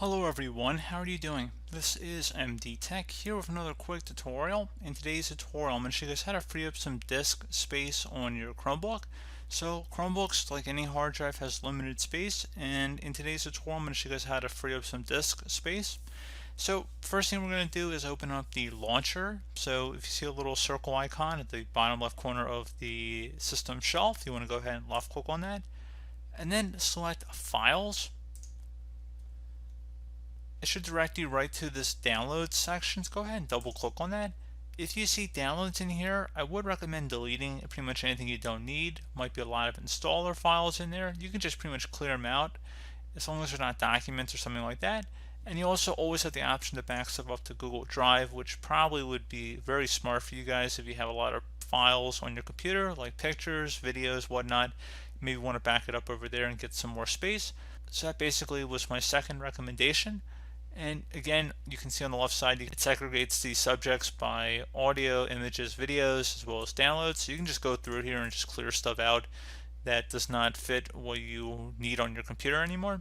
Hello everyone, how are you doing? This is MD Tech here with another quick tutorial. In today's tutorial, I'm going to show you guys how to free up some disk space on your Chromebook. So Chromebooks, like any hard drive, has limited space, and in today's tutorial, I'm going to show you guys how to free up some disk space. So first thing we're going to do is open up the launcher. So if you see a little circle icon at the bottom left corner of the system shelf, you want to go ahead and left click on that, and then select Files. It should direct you right to this downloads section. So go ahead and double click on that. If you see downloads in here, I would recommend deleting pretty much anything you don't need. Might be a lot of installer files in there. You can just pretty much clear them out as long as they're not documents or something like that. And you also always have the option to back stuff up to Google Drive, which probably would be very smart for you guys if you have a lot of files on your computer, like pictures, videos, whatnot. Maybe want to back it up over there and get some more space. So that basically was my second recommendation. And again, you can see on the left side, it segregates the subjects by audio, images, videos, as well as downloads. So you can just go through here and just clear stuff out that does not fit what you need on your computer anymore.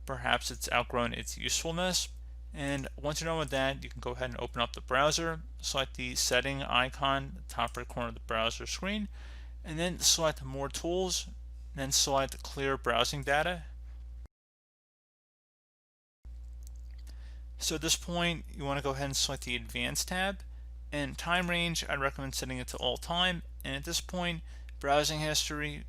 Perhaps it's outgrown its usefulness. And once you're done with that, you can go ahead and open up the browser, select the setting icon, the top right corner of the browser screen, and then select more tools, and then select clear browsing data. So at this point, you want to go ahead and select the Advanced tab. And time range, I'd recommend setting it to all time. And at this point, browsing history,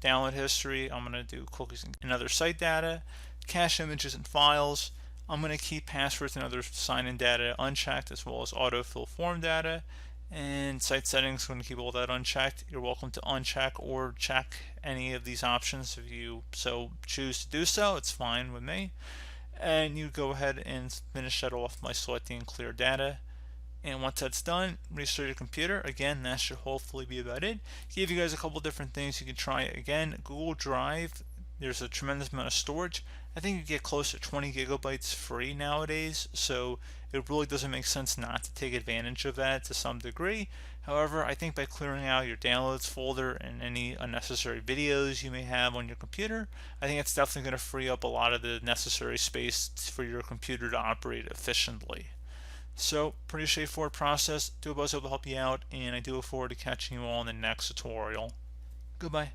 download history, I'm going to do cookies and other site data, cache images and files. I'm going to keep passwords and other sign-in data unchecked, as well as autofill form data. And site settings, I'm going to keep all that unchecked. You're welcome to uncheck or check any of these options if you so choose to do so. It's fine with me. And you go ahead and finish that off by selecting clear data. And once that's done, restart your computer. Again, that should hopefully be about it. Give you guys a couple different things you can try. Again, Google Drive, there's a tremendous amount of storage. I think you get close to 20 gigabytes free nowadays, so it really doesn't make sense not to take advantage of that to some degree. However, I think by clearing out your downloads folder and any unnecessary videos you may have on your computer, I think it's definitely going to free up a lot of the necessary space for your computer to operate efficiently. So, pretty straightforward process. Do hope I was able to help you out, and I do look forward to catching you all in the next tutorial. Goodbye.